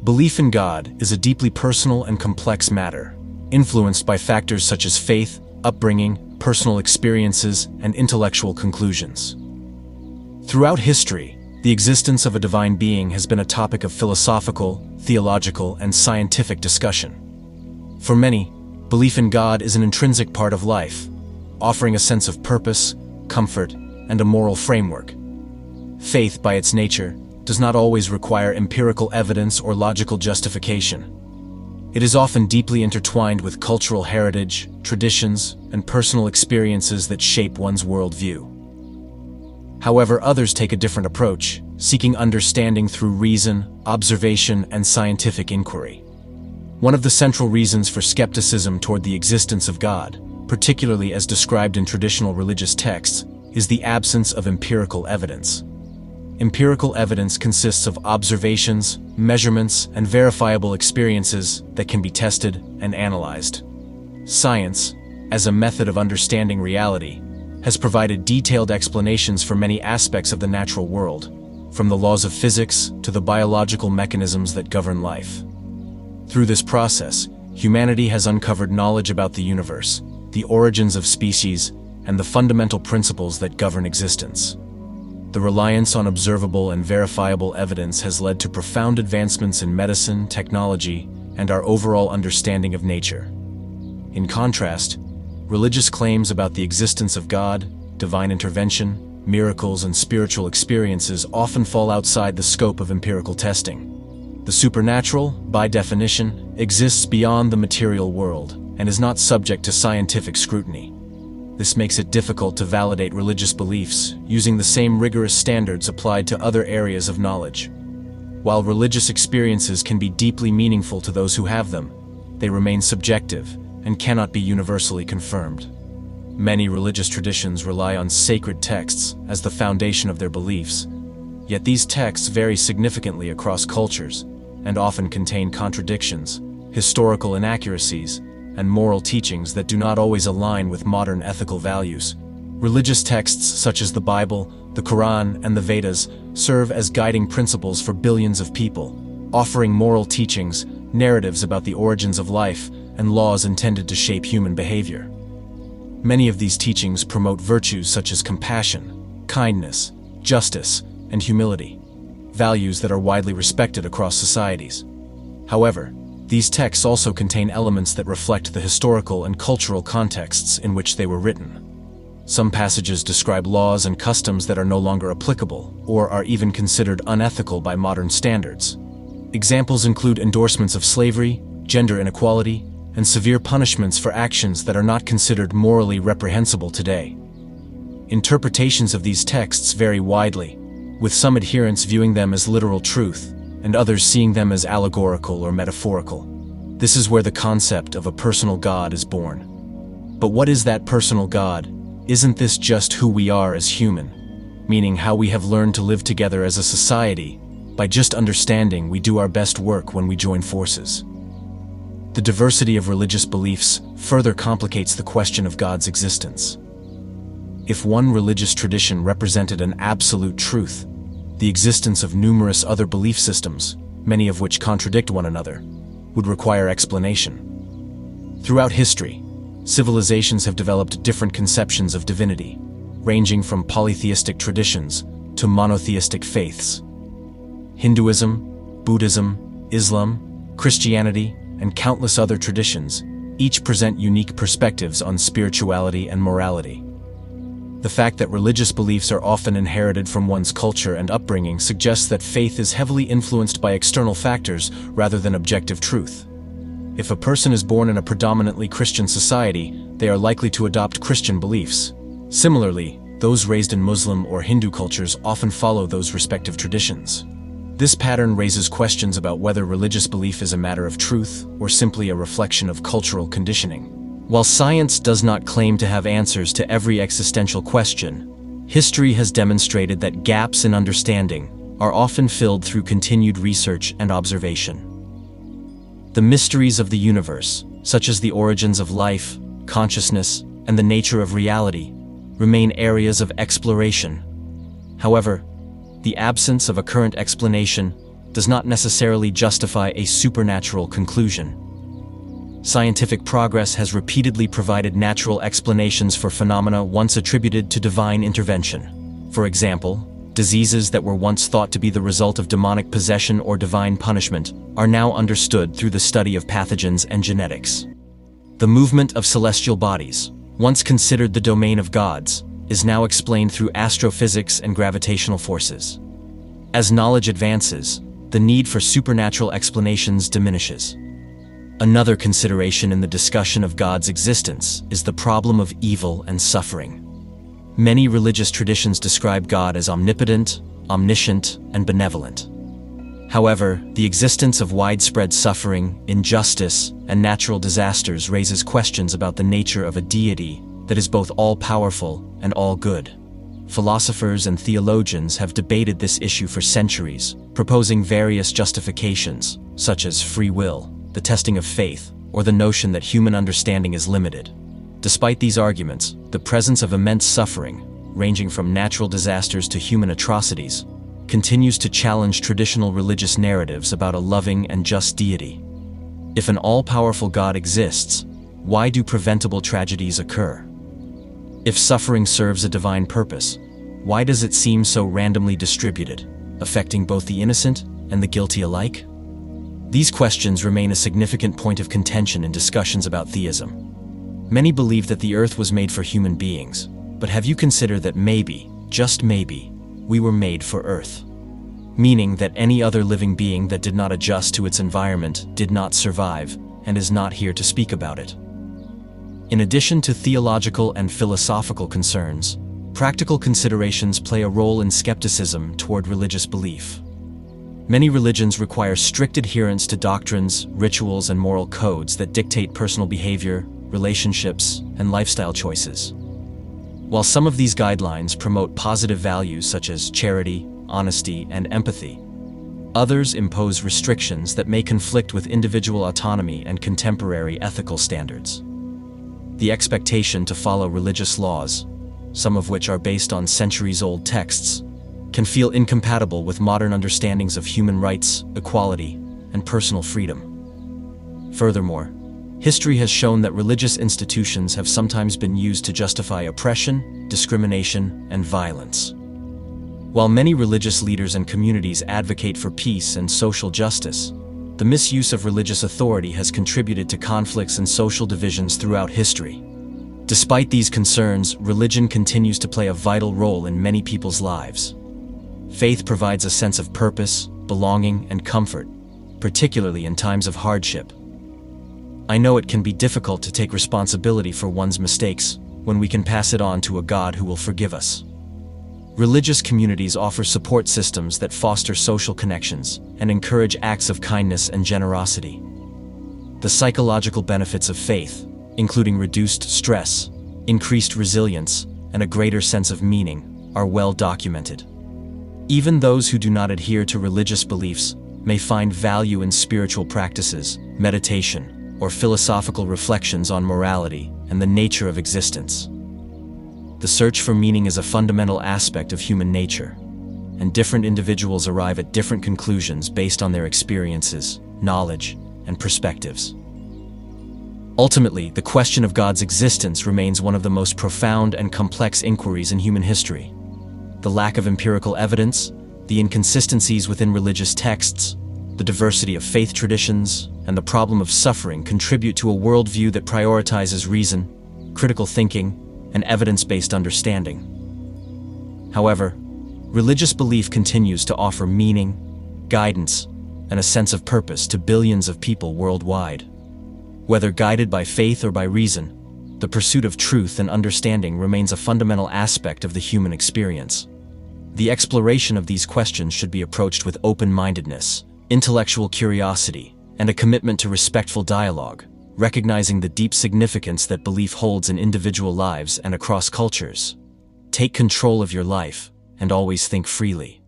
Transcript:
Belief in God is a deeply personal and complex matter, influenced by factors such as faith, upbringing, personal experiences, and intellectual conclusions. Throughout history, the existence of a divine being has been a topic of philosophical, theological, and scientific discussion. For many, belief in God is an intrinsic part of life, offering a sense of purpose, comfort, and a moral framework. Faith, by its nature, does not always require empirical evidence or logical justification. It is often deeply intertwined with cultural heritage, traditions, and personal experiences that shape one's worldview. However, others take a different approach, seeking understanding through reason, observation, and scientific inquiry. One of the central reasons for skepticism toward the existence of God, particularly as described in traditional religious texts, is the absence of empirical evidence. Empirical evidence consists of observations, measurements, and verifiable experiences that can be tested and analyzed. Science, as a method of understanding reality, has provided detailed explanations for many aspects of the natural world, from the laws of physics to the biological mechanisms that govern life. Through this process, humanity has uncovered knowledge about the universe, the origins of species, and the fundamental principles that govern existence. The reliance on observable and verifiable evidence has led to profound advancements in medicine, technology, and our overall understanding of nature. In contrast, religious claims about the existence of God, divine intervention, miracles, and spiritual experiences often fall outside the scope of empirical testing. The supernatural, by definition, exists beyond the material world and is not subject to scientific scrutiny. This makes it difficult to validate religious beliefs using the same rigorous standards applied to other areas of knowledge. While religious experiences can be deeply meaningful to those who have them, they remain subjective and cannot be universally confirmed. Many religious traditions rely on sacred texts as the foundation of their beliefs, yet these texts vary significantly across cultures and often contain contradictions, historical inaccuracies, and moral teachings that do not always align with modern ethical values. Religious texts such as the Bible, the Quran, and the Vedas serve as guiding principles for billions of people, offering moral teachings, narratives about the origins of life, and laws intended to shape human behavior. Many of these teachings promote virtues such as compassion, kindness, justice, and humility, values that are widely respected across societies. However, these texts also contain elements that reflect the historical and cultural contexts in which they were written. Some passages describe laws and customs that are no longer applicable or are even considered unethical by modern standards. Examples include endorsements of slavery, gender inequality, and severe punishments for actions that are not considered morally reprehensible today. Interpretations of these texts vary widely, with some adherents viewing them as literal truth and others seeing them as allegorical or metaphorical. This is where the concept of a personal God is born. But what is that personal God? Isn't this just who we are as human, meaning how we have learned to live together as a society? By just understanding, we do our best work when we join forces. The diversity of religious beliefs further complicates the question of God's existence. If one religious tradition represented an absolute truth, the existence of numerous other belief systems, many of which contradict one another, would require explanation. Throughout history, civilizations have developed different conceptions of divinity, ranging from polytheistic traditions to monotheistic faiths. Hinduism, Buddhism, Islam, Christianity, and countless other traditions each present unique perspectives on spirituality and morality. The fact that religious beliefs are often inherited from one's culture and upbringing suggests that faith is heavily influenced by external factors rather than objective truth. If a person is born in a predominantly Christian society, they are likely to adopt Christian beliefs. Similarly, those raised in Muslim or Hindu cultures often follow those respective traditions. This pattern raises questions about whether religious belief is a matter of truth or simply a reflection of cultural conditioning. While science does not claim to have answers to every existential question, history has demonstrated that gaps in understanding are often filled through continued research and observation. The mysteries of the universe, such as the origins of life, consciousness, and the nature of reality, remain areas of exploration. However, the absence of a current explanation does not necessarily justify a supernatural conclusion. Scientific progress has repeatedly provided natural explanations for phenomena once attributed to divine intervention. For example, diseases that were once thought to be the result of demonic possession or divine punishment are now understood through the study of pathogens and genetics. The movement of celestial bodies, once considered the domain of gods, is now explained through astrophysics and gravitational forces. As knowledge advances, the need for supernatural explanations diminishes. Another consideration in the discussion of God's existence is the problem of evil and suffering. Many religious traditions describe God as omnipotent, omniscient, and benevolent. However, the existence of widespread suffering, injustice, and natural disasters raises questions about the nature of a deity that is both all-powerful and all-good. Philosophers and theologians have debated this issue for centuries, proposing various justifications, such as free will, the testing of faith, or the notion that human understanding is limited. Despite these arguments, the presence of immense suffering, ranging from natural disasters to human atrocities, continues to challenge traditional religious narratives about a loving and just deity. If an all-powerful God exists, why do preventable tragedies occur? If suffering serves a divine purpose, why does it seem so randomly distributed, affecting both the innocent and the guilty alike? These questions remain a significant point of contention in discussions about theism. Many believe that the earth was made for human beings, but have you considered that maybe, just maybe, we were made for earth? Meaning that any other living being that did not adjust to its environment did not survive and is not here to speak about it. In addition to theological and philosophical concerns, practical considerations play a role in skepticism toward religious belief. Many religions require strict adherence to doctrines, rituals, and moral codes that dictate personal behavior, relationships, and lifestyle choices. While some of these guidelines promote positive values such as charity, honesty, and empathy, others impose restrictions that may conflict with individual autonomy and contemporary ethical standards. The expectation to follow religious laws, some of which are based on centuries-old texts, can feel incompatible with modern understandings of human rights, equality, and personal freedom. Furthermore, history has shown that religious institutions have sometimes been used to justify oppression, discrimination, and violence. While many religious leaders and communities advocate for peace and social justice, the misuse of religious authority has contributed to conflicts and social divisions throughout history. Despite these concerns, religion continues to play a vital role in many people's lives. Faith provides a sense of purpose, belonging, and comfort, particularly in times of hardship. I know it can be difficult to take responsibility for one's mistakes when we can pass it on to a God who will forgive us. Religious communities offer support systems that foster social connections and encourage acts of kindness and generosity. The psychological benefits of faith, including reduced stress, increased resilience, and a greater sense of meaning, are well documented. Even those who do not adhere to religious beliefs may find value in spiritual practices, meditation, or philosophical reflections on morality and the nature of existence. The search for meaning is a fundamental aspect of human nature, and different individuals arrive at different conclusions based on their experiences, knowledge, and perspectives. Ultimately, the question of God's existence remains one of the most profound and complex inquiries in human history. The lack of empirical evidence, the inconsistencies within religious texts, the diversity of faith traditions, and the problem of suffering contribute to a worldview that prioritizes reason, critical thinking, and evidence-based understanding. However, religious belief continues to offer meaning, guidance, and a sense of purpose to billions of people worldwide. Whether guided by faith or by reason, the pursuit of truth and understanding remains a fundamental aspect of the human experience. The exploration of these questions should be approached with open-mindedness, intellectual curiosity, and a commitment to respectful dialogue, recognizing the deep significance that belief holds in individual lives and across cultures. Take control of your life, and always think freely.